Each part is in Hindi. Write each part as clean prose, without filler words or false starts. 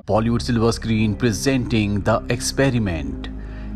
Bollywood silver screen presenting the experiment.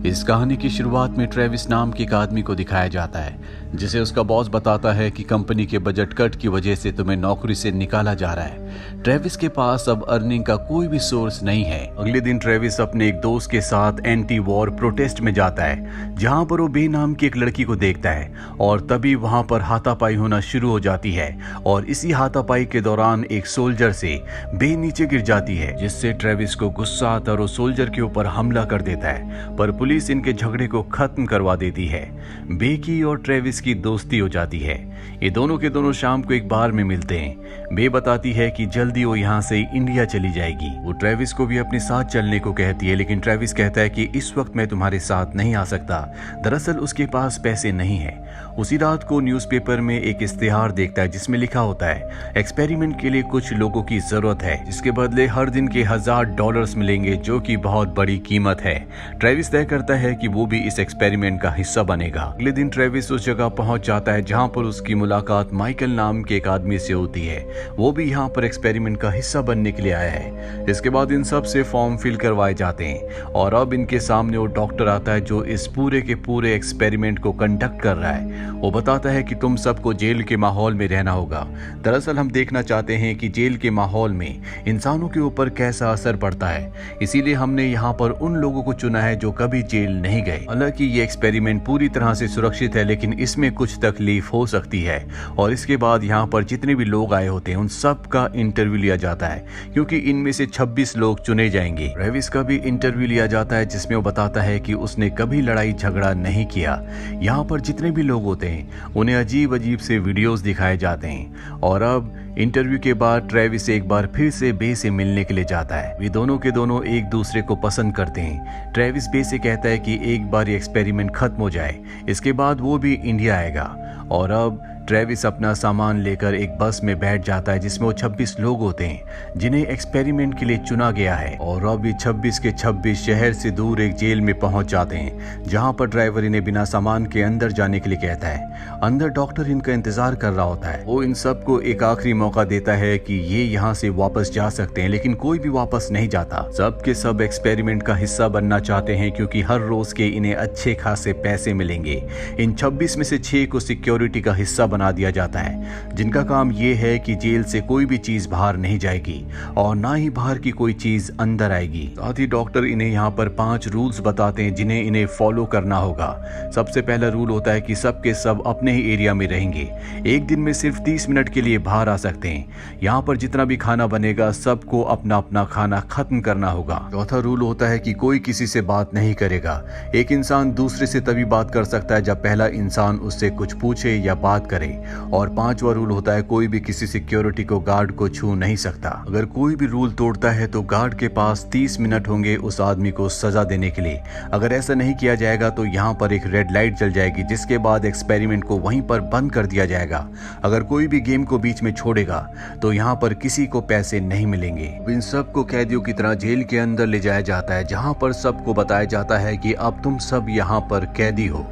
इस कहानी की शुरुआत में ट्रेविस नाम के एक आदमी को दिखाया जाता है जिसे उसका बॉस बताता है कि कंपनी के बजट कट की वजह से तुम्हें नौकरी से निकाला जा रहा है। ट्रेविस के पास अब अर्निंग का कोई भी सोर्स नहीं है। अगले दिन ट्रेविस अपने एक दोस्त के साथ एंटी वॉर प्रोटेस्ट में जाता है जहां पर वो बे नाम की एक लड़की को देखता है और तभी वहां पर हाथापाई होना शुरू हो जाती है और इसी हाथापाई के दौरान एक सोल्जर से बे नीचे गिर जाती है जिससे ट्रेविस को गुस्सा आता है और वो सोल्जर के ऊपर हमला कर देता है, पर पुलिस इनके झगड़े को खत्म करवा देती है। बे की और ट्रेविस की दोस्ती हो जाती है। ये दोनों के दोनों शाम को एक बार में मिलते हैं। बे बताती है कि जल्दी वो यहाँ से इंडिया चली जाएगी। वो ट्रेविस को भी अपने साथ चलने को कहती है, लेकिन ट्रेविस कहता है कि इस वक्त मैं तुम्हारे साथ नहीं आ सकता। दरअसल उसके पास पैसे नहीं है। उसी रात को न्यूज़पेपर में एक इश्तिहार देखता है जिसमें लिखा होता है एक्सपेरिमेंट के लिए कुछ लोगों की जरूरत है जिसके बदले हर दिन के $1000 मिलेंगे, जो कि बहुत बड़ी कीमत है। ट्रेविस तय करता है कि वो भी इस एक्सपेरिमेंट का हिस्सा बनेगा। अगले दिन ट्रेविस उस जगह पहुंच जाता है जहां पर उसकी मुलाकात माइकल नाम के एक आदमी से होती है। वो भी यहाँ पर एक्सपेरिमेंट का हिस्सा बनने के लिए आया है। इसके बाद इन सब से फॉर्म फिल करवाए जाते हैं और अब इनके सामने वो डॉक्टर आता है जो इस पूरे के पूरे एक्सपेरिमेंट को कंडक्ट कर रहा है। वो बताता है कि तुम सबको जेल के माहौल में रहना होगा। दरअसल हम देखना चाहते हैं कि जेल के माहौल में इंसानों के ऊपर कैसा असर पड़ता है, इसीलिए हमने यहाँ पर उन लोगों को चुना है जो कभी जेल नहीं गए। हालांकि ये एक्सपेरिमेंट पूरी तरह से सुरक्षित है, लेकिन इसमें कुछ तकलीफ हो सकती है। और इसके बाद यहाँ पर जितने भी लोग आए होते हैं उन सब का इंटरव्यू लिया जाता है, क्योंकि इनमें से 26 लोग चुने जाएंगे। ट्रेविस का भी इंटरव्यू लिया जाता है जिसमें वो बताता है कि उसने कभी लड़ाई झगड़ा नहीं किया। यहाँ पर जितने भी लोग होते हैं उन्हें अजीब अजीब से वीडियोस दिखाए जाते हैं। और अब इंटरव्यू के बाद ट्रेविस एक बार फिर से बे से मिलने के लिए जाता है। वे दोनों के दोनों एक दूसरे को पसंद करते हैं। ट्रेविस बे से कहता है कि एक बार ये एक्सपेरिमेंट खत्म हो जाए, इसके बाद वो भी इंडिया आएगा। और अब ट्रेविस अपना सामान लेकर एक बस में बैठ जाता है जिसमें वो 26 लोग होते हैं जिन्हें एक्सपेरिमेंट के लिए चुना गया है। और अब ये 26 के 26 शहर से दूर एक जेल में पहुंच जाते हैं जहां पर ड्राइवर इन्हें बिना सामान के अंदर जाने के लिए कहता है। अंदर डॉक्टर इनका इंतजार कर रहा होता है। वो इन सबको एक आखिरी मौका देता है कि ये यहाँ से वापस जा सकते हैं, लेकिन कोई भी वापस नहीं जाता। सब के सब एक्सपेरिमेंट का हिस्सा बनना चाहते हैं क्योंकि हर रोज के इन्हें अच्छे खासे पैसे मिलेंगे। इन 26 में से 6 को सिक्योरिटी का हिस्सा बना दिया जाता है, जिनका काम ये है कि जेल से कोई भी चीज बाहर नहीं जाएगी और ना ही बाहर की कोई चीज अंदर आएगी। साथ ही डॉक्टर इन्हें यहाँ पर 5 रूल्स बताते हैं जिन्हें इन्हें फॉलो करना होगा। सबसे पहला रूल होता है कि सब के सब अपने ही एरिया में रहेंगे। एक दिन में सिर्फ 30 मिनट के लिए बाहर आ सकते हैं। यहाँ पर जितना भी खाना बनेगा सबको अपना अपना खाना खत्म करना होगा। चौथा रूल होता है कि कोई किसी से बात नहीं करेगा। एक इंसान दूसरे से तभी बात कर सकता है जब पहला इंसान उससे कुछ पूछे या बात करे। और 5वां रूल होता है कोई भी किसी सिक्योरिटी को गार्ड को छू नहीं सकता। अगर कोई भी रूल तोड़ता है तो गार्ड के पास 30 मिनट होंगे उस आदमी को सजा देने के लिए। अगर ऐसा नहीं किया जाएगा तो यहाँ पर एक रेड लाइट जल जाएगी, जिसके बाद एक्सपेरिमेंट को वहीं पर बंद कर दिया जाएगा। अगर कोई भी गेम को बीच में छोड़ेगा तो यहाँ पर किसी को पैसे नहीं मिलेंगे। इन सबको कैदियों की तरह जेल के अंदर ले जाया जाता है जहाँ पर सबको बताया जाता है कि अब तुम सब यहाँ पर कैदी हो।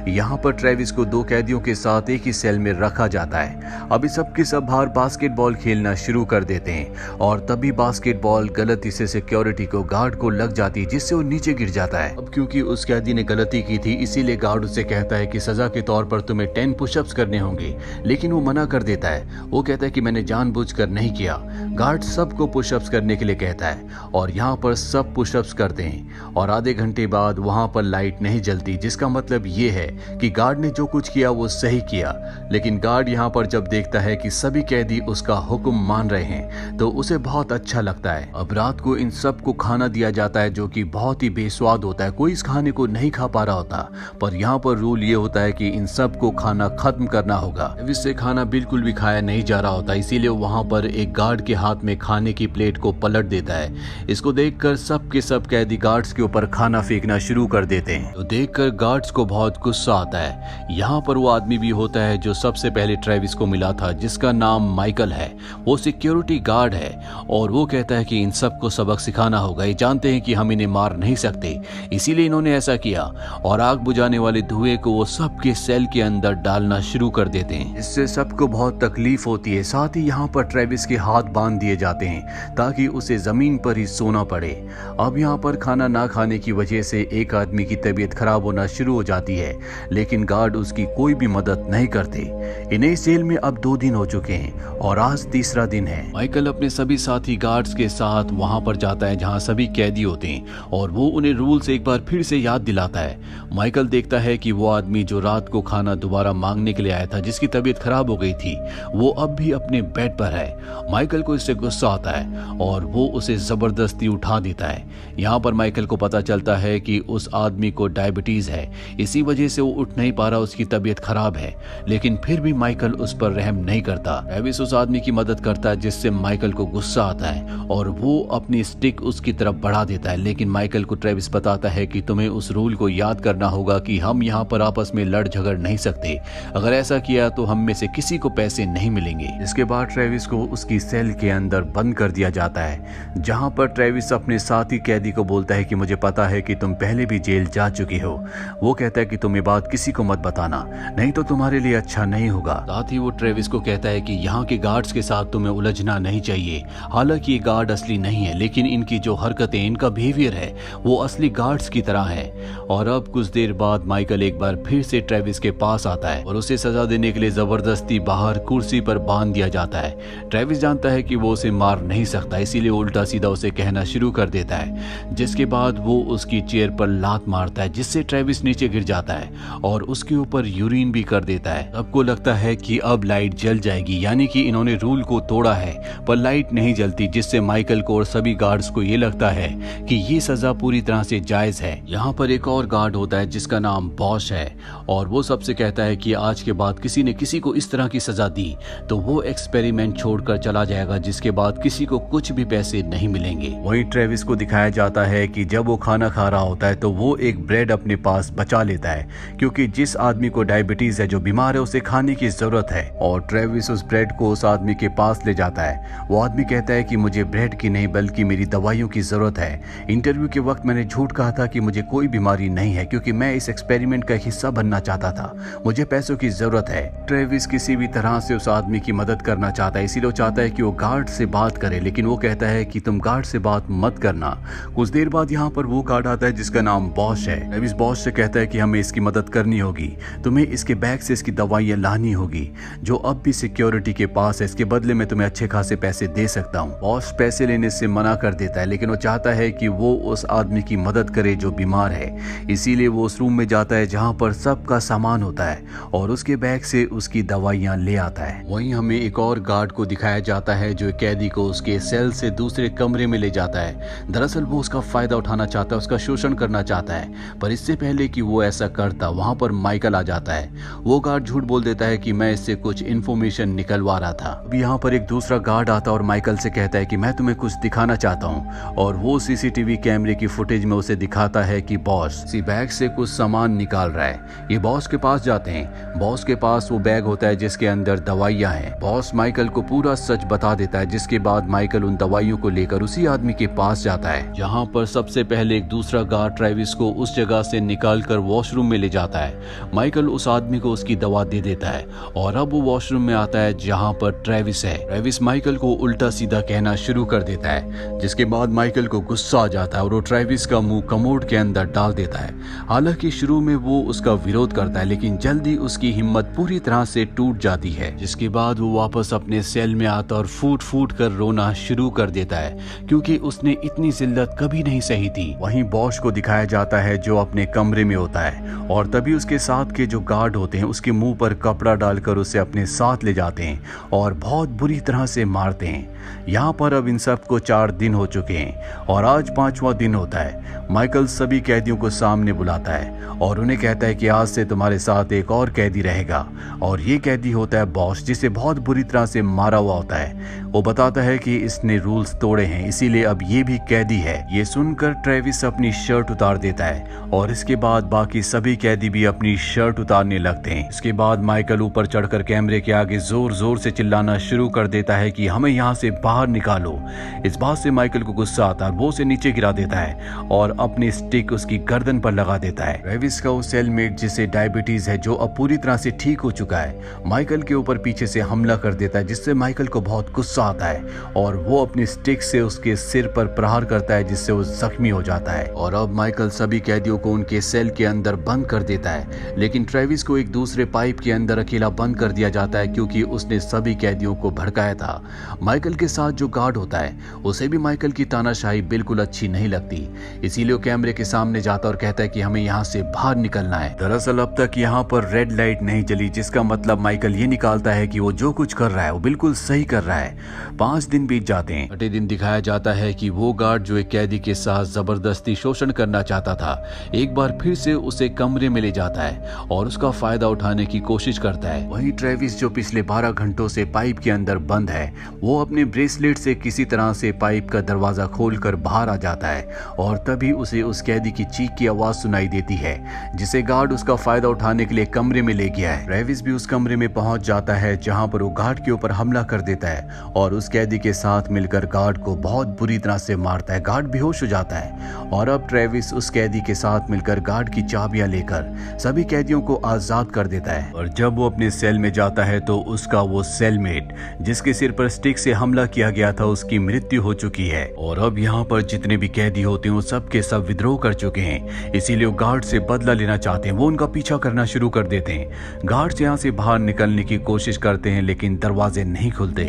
यहाँ पर ट्रेविस को 2 कैदियों के साथ एक ही सेल में रखा जाता है। अभी सबके सब बाहर बास्केटबॉल खेलना शुरू कर देते हैं और तभी बास्केटबॉल गलती से सिक्योरिटी को गार्ड को लग जाती है जिससे वो नीचे गिर जाता है। अब क्योंकि उस कैदी ने गलती की थी इसीलिए गार्ड उससे कहता है कि सजा के तौर पर तुम्हें 10 पुशअप्स करने होंगे, लेकिन वो मना कर देता है। वो कहता है कि मैंने जानबूझकर नहीं किया। गार्ड सबको पुशअप्स करने के लिए कहता है और यहाँ पर सब पुशअप्स करते हैं और आधे घंटे बाद वहां पर लाइट नहीं जलती, जिसका मतलब ये है कि गार्ड ने जो कुछ किया वो सही किया। लेकिन गार्ड यहाँ पर जब देखता है कि सभी कैदी उसका हुक्म मान रहे हैं तो उसे बहुत अच्छा लगता है। अब रात को इन सबको खाना दिया जाता है जो कि बहुत ही बेस्वाद होता है। कोई इस खाने को नहीं खा पा रहा होता, पर यहाँ पर रूल ये होता है कि इन सबको खाना खत्म करना होगा। इससे खाना बिल्कुल भी खाया नहीं जा रहा होता, इसीलिए वहाँ पर एक गार्ड के हाथ में खाने की प्लेट को पलट देता है। इसको देखकर सब के सब कैदी गार्ड्स के ऊपर खाना फेंकना शुरू कर देते हैं। तो देखकर गार्ड्स को बहुत गुस्सा आता है। यहाँ पर वो आदमी भी होता है जो सबसे पहले ट्रेविस को मिला था, जिसका नाम माइकल है। वो सिक्योरिटी गार्ड है और वो कहता है कि इन सबको सबक सिखाना होगा। ये जानते हैं कि हम इन्हें मार नहीं सकते, इसीलिए इन्होंने ऐसा किया और आग बुझाने वाले धुएं को वो सबके सेल के अंदर डालना शुरू कर देते हैं। इससे सबको बहुत तकलीफ होती है। साथ ही यहाँ पर ट्रेविस के हाथ बांध दिए जाते हैं ताकि उसे जमीन पर ही सोना पड़े। अब यहाँ पर खाना ना खाने की वजह से एक आदमी की तबीयत खराब होना शुरू हो जाती है, लेकिन गार्ड उसकी कोई भी मदद नहीं करते। इन्हें जेल में अब 2 दिन हो चुके हैं और आज तीसरा दिन है। माइकल अपने सभी साथी गार्ड्स के साथ वहां पर जाता है जहां सभी कैदी होते हैं और वो उन्हें रूल्स एक बार फिर से याद दिलाता है। माइकल देखता है कि वो आदमी जो रात को खाना दोबारा मांगने के लिए आया था, जिसकी तबीयत खराब हो गई थी, वो अब भी अपने बेड पर है। माइकल को इससे गुस्सा आता है और वो उसे जबरदस्ती उठा देता है। यहाँ पर माइकल को पता चलता है कि उस आदमी को डायबिटीज है, इसी वजह से वो उठ नहीं पा रहा, उसकी तबीयत खराब है। लेकिन फिर भी माइकल उस पर रहम नहीं करता। ट्रेविस उस आदमी की मदद करता है, जिससे माइकल को गुस्सा आता है और वो अपनी स्टिक उसकी तरफ बढ़ा देता है। लेकिन माइकल को ट्रेविस बताता है कि तुम्हें उस रूल को याद करना होगा कि हम यहाँ पर आपस में लड़ झगड़ नहीं सकते। अगर ऐसा किया तो हम में से किसी को पैसे नहीं मिलेंगे। इसके बाद ट्रेविस को उसकी सेल के अंदर बंद कर दिया जाता है, जहाँ पर ट्रेविस अपने साथी कैदी को बोलता है कि मुझे पता है कि तुम पहले भी जेल जा चुके हो। वो कहता है कि तुम ये बात किसी को मत बताना, नहीं तो तुम्हारे लिए अच्छा नहीं होगा। साथ ही वो ट्रेविस को कहता है कि यहाँ के गार्ड्स के साथ तुम्हें उलझना नहीं चाहिए। हालांकि ये गार्ड असली नहीं है, लेकिन इनकी जो हरकतें, इनका बिहेवियर है, वो असली गार्ड्स की तरह है। और अब कुछ देर बाद माइकल एक बार फिर से ट्रेविस के पास आता है और उसे सजा देने के लिए जबरदस्ती बाहर कुर्सी पर बांध दिया जाता है। ट्रेविस जानता है कि वो उसे मार नहीं सकता, इसीलिए उल्टा सीधा उसे कहना शुरू कर देता है, जिसके बाद वो उसकी चेयर पर लात मारता है, जिससे ट्रेविस नीचे गिर जाता है और उसके ऊपर यूरिन भी कर देता है। सबको लगता है कि अब लाइट जल जाएगी, यानी कि इन्होंने रूल को तोड़ा है, पर लाइट नहीं जलती, जिससे माइकल को और सभी गार्ड्स को ये लगता है कि ये सजा पूरी तरह से जायज है। यहाँ पर एक और गार्ड होता है जिसका नाम बॉश है और वो सबसे कहता है कि आज के बाद किसी ने किसी को इस तरह की सजा दी तो वो एक्सपेरिमेंट छोड़कर चला जाएगा, जिसके बाद किसी को कुछ भी पैसे नहीं मिलेंगे। वहीं ट्रेविस को दिखाया जाता है कि जब वो खाना खा रहा होता है तो वो एक ब्रेड अपने पास बचा लेता है, क्योंकि जिस आदमी को डायबिटीज है, जो बीमार है, उसे खाने की जरूरत है। और ट्रेविस उस ब्रेड को उस आदमी के पास ले जाता है। वो आदमी कहता है कि मुझे ब्रेड की नहीं बल्कि मेरी दवाइयों की जरूरत है। इंटरव्यू के वक्त मैंने झूठ कहा था कि मुझे कोई बीमारी नहीं है, क्योंकि मैं इस एक्सपेरिमेंट का हिस्सा बनना चाहता था। मुझे पैसों की जरूरत है। ट्रेविस किसी भी तरह से उस आदमी की मदद करना चाहता है, इसीलिए वो चाहता है कि वो गार्ड से बात करे, लेकिन वो कहता है कि तुम गार्ड से बात मत करना। कुछ देर बाद यहाँ पर वो गार्ड आता है जिसका नाम बॉश है। ट्रेविस बॉश से कहता है कि हमें इसकी मदद करनी होगी, तुम्हें इसके बैग से इसकी दवाइयाँ लानी होगी जो अब भी सिक्योरिटी के पास है, इसके बदले में तुम्हें अच्छे खासे पैसे दे सकता हूँ। बॉश पैसे लेने से मना कर देता है, लेकिन वो चाहता है कि वो उस आदमी की मदद करे जो बीमार है, इसीलिए वो उस रूम में जाता है जहाँ पर सबका सामान होता है और उसके बैग से उसकी दवाइयाँ ले आता है। वहीं हमें एक और गार्ड को दिखाया जाता है जो कैदी को उसके सेल से दूसरे कमरे में ले जाता है। दरअसल वो उसका फायदा उठाना चाहता है, उसका शोषण करना चाहता है, पर इससे पहले कि वो ऐसा करता वहां पर माइकल आ जाता है। वो गार्ड झूठ बोल देता है कि मैं इससे कुछ इन्फॉर्मेशन निकलवा रहा था। अब यहाँ पर एक दूसरा गार्ड आता है और माइकल से कहता है कि मैं तुम्हें कुछ दिखाना चाहता हूँ, और वो सीसीटीवी कैमरे की फुटेज में उसे दिखाता है कि बॉस इसी बैग से कुछ सामान निकाल रहा है। ये बॉस के पास जाते हैं। बॉस के पास वो बैग होता है जिसके अंदर दवाइयाँ हैं। बॉस माइकल को पूरा सच बता देता है, जिसके बाद माइकल उन दवाइयों को लेकर उसी आदमी के पास जाता है, जहाँ पर सबसे पहले एक दूसरा गार्ड ट्रेविस को उस जगह से निकाल कर वॉशरूम में ले जाता है। माइकल उस आदमी को उसकी दवा दे देता है और अब वो वॉशरूम में आता है जहाँ पर ट्रेविस है। ट्रेविस माइकल को उल्टा सीधा कहना शुरू कर देता है, जिसके बाद माइकल को गुस्सा आ जाता है और वो ट्रेविस का मुंह कमोड के अंदर डाल देता है। हालांकि शुरू में वो उसका विरोध करता है, लेकिन जल्दी उसकी हिम्मत पूरी तरह से टूट जाती है, जिसके बाद वो वापस अपने सेल में आता और फूट फूट कर रोना शुरू कर देता है, क्योंकि उसने इतनी जिल्लत कभी नहीं सही थी। वहीं बॉस को दिखाया जाता है जो अपने कमरे में होता है, और तभी उसके साथ के जो गार्ड होते हैं उसके मुंह पर कपड़ा डालकर उसे अपने साथ ले जाते हैं और बहुत बुरी तरह से मारते हैं। यहाँ पर अब इन सब को 4 दिन हो चुके हैं और आज 5वां दिन होता है। माइकल सभी कैदियों को सामने बुलाता है और उन्हें कहता है कि आज से तुम्हारे साथ एक और कैदी रहेगा, और ये कैदी होता है बॉस, जिसे बहुत बुरी तरह से मारा हुआ होता है। वो बताता है कि इसने रूल्स तोड़े हैं, इसीलिए अब ये भी कैदी है। ये सुनकर ट्रेविस अपनी शर्ट उतार देता है और इसके बाद बाकी सभी कैदी भी अपनी शर्ट उतारने लगते हैं। इसके बाद माइकल ऊपर चढ़कर कैमरे के आगे जोर जोर से चिल्लाना शुरू कर देता है कि हमें यहाँ से बाहर निकालो। इस बात से माइकल को गुस्सा आता है, वो उसे नीचे गिरा देता है और अपनी स्टिक उसकी गर्दन पर लगा देता है। ट्रेविस का वो सेलमेट जिसे डायबिटीज है, जो अब पूरी तरह से ठीक हो चुका है, माइकल के ऊपर पीछे से हमला कर देता है, जिससे माइकल को बहुत गुस्सा आता है और वो अपनी स्टिक से उसके सिर पर प्रहार करता है, जिससे वो जख्मी हो जाता है। और अब माइकल सभी कैदियों को उनके सेल के अंदर बंद कर देता है, लेकिन ट्रेविस को एक दूसरे पाइप के अंदर अकेला बंद कर दिया जाता है, क्योंकि उसने सभी कैदियों को भड़काया था। माइकल के साथ जो गार्ड होता है, उसे भी माइकल की तानाशाही बिल्कुल अच्छी नहीं लगती, इसीलिए वो कैमरे के सामने जाता और कहता है कि हमें यहाँ से बाहर निकलना है। दरअसल अब तक यहाँ पर रेड लाइट नहीं जली, जिसका मतलब माइकल ये निकालता है कि वो जो कुछ कर रहा है वो बिल्कुल सही कर रहा है। 5 दिन बीत जाते हैं। छठे दिन दिखाया जाता है कि वो गार्ड जो एक कैदी के साथ जबरदस्ती शोषण करना चाहता था, एक बार फिर से उसे कमरे में ले जाता है और उसका फायदा उठाने की कोशिश करता है। वहीं ट्रेविस जो पिछले 12 घंटों से पाइप के अंदर बंद है, वो अपने ब्रेसलेट से किसी तरह से पाइप का दरवाजा खोलकर बाहर आ जाता है और तभी उसे उस कैदी की चीख की आवाज सुनाई देती है, जिसे गार्ड उसका फायदा उठाने के लिए कमरे में ले गया है। ट्रेविस भी उस कमरे में पहुंच जाता है जहां पर वो गार्ड के ऊपर हमला कर देता है और उस कैदी के साथ मिलकर गार्ड को बहुत बुरी तरह से मारता है। गार्ड बेहोश हो जाता है और अब ट्रेविस उस कैदी के साथ मिलकर गार्ड की चाबियां लेकर सभी कैदियों को आजाद कर देता है। और जब वो अपने सेल में जाता है तो उसका वो सेलमेट जिसके सिर पर स्टिक से हमला किया गया था, उसकी मृत्यु हो चुकी है। और अब यहाँ पर जितने भी कैदी होते हैं वो सब के सब विद्रोह कर चुके हैं, इसीलिए वो गार्ड से बदला लेना चाहते हैं। वो उनका पीछा करना शुरू कर देते हैं। गार्ड यहाँ से बाहर निकलने की कोशिश करते हैं, लेकिन दरवाजे नहीं खुलते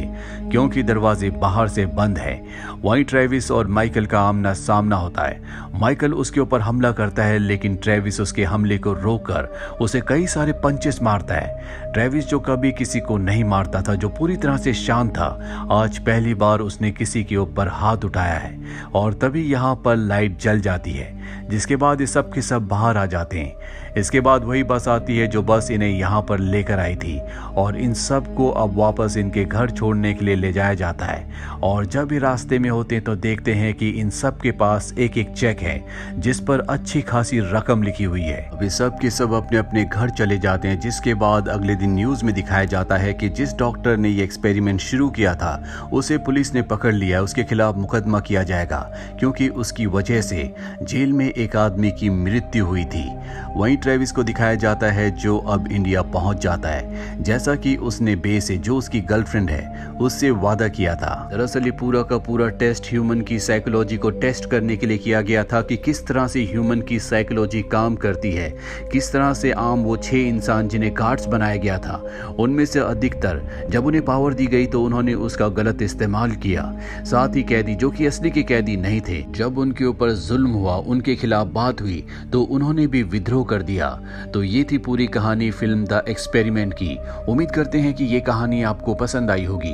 क्योंकि दरवाजे बाहर से बंद है। वहीं ट्रेविस और माइकल का आमना सामना होता है। माइकल उसके ऊपर हमला करता है, लेकिन ट्रेविस उसके हमले को रोककर उसे कई सारे पंचेस मारता है। ट्रेविस जो कभी किसी को नहीं मारता था, जो पूरी तरह से शांत था, आज पहली बार उसने किसी के ऊपर हाथ उठाया है। और तभी यहाँ पर लाइट जल जाती है, जिसके बाद ये सब के सब बाहर आ जाते हैं। इसके बाद वही बस आती है जो बस इन्हें यहाँ पर लेकर आई थी और इन सब को अब वापस इनके घर छोड़ने के लिए ले जाया जाता है। और जब ये रास्ते में होते हैं तो देखते हैं कि इन सब के पास एक एक चेक है जिस पर अच्छी खासी रकम लिखी हुई है। अब ये सब के सब अपने अपने घर चले जाते हैं, जिसके बाद अगले दिन न्यूज में दिखाया जाता है कि जिस डॉक्टर ने ये एक्सपेरिमेंट शुरू किया था उसे पुलिस ने पकड़ लिया। उसके खिलाफ मुकदमा किया जाएगा क्योंकि उसकी वजह से जेल में एक आदमी की मृत्यु हुई थी। वहीं ट्रेविस को दिखाया जाता है जो अब इंडिया पहुंच जाता है, जैसा कि उसने बे से, जो उसकी गर्लफ्रेंड है, उससे वादा किया था। दरअसल ये पूरा का पूरा टेस्ट ह्यूमन की साइकोलॉजी को टेस्ट करने के लिए किया गया था कि किस तरह से ह्यूमन की साइकोलॉजी काम करती है, किस तरह से आम वो 6 इंसान जिन्हें गार्ड्स बनाया गया था, उनमें से अधिकतर जब उन्हें पावर दी गई तो उन्होंने उसका गलत इस्तेमाल किया। साथ ही कैदी जो कि असली के कैदी नहीं थे, जब उनके ऊपर जुल्म हुआ, उनके खिलाफ बात हुई तो उन्होंने भी विद्रोह कर दिया। तो ये थी पूरी कहानी फिल्म द एक्सपेरिमेंट की। उम्मीद करते हैं कि ये कहानी आपको पसंद आई होगी।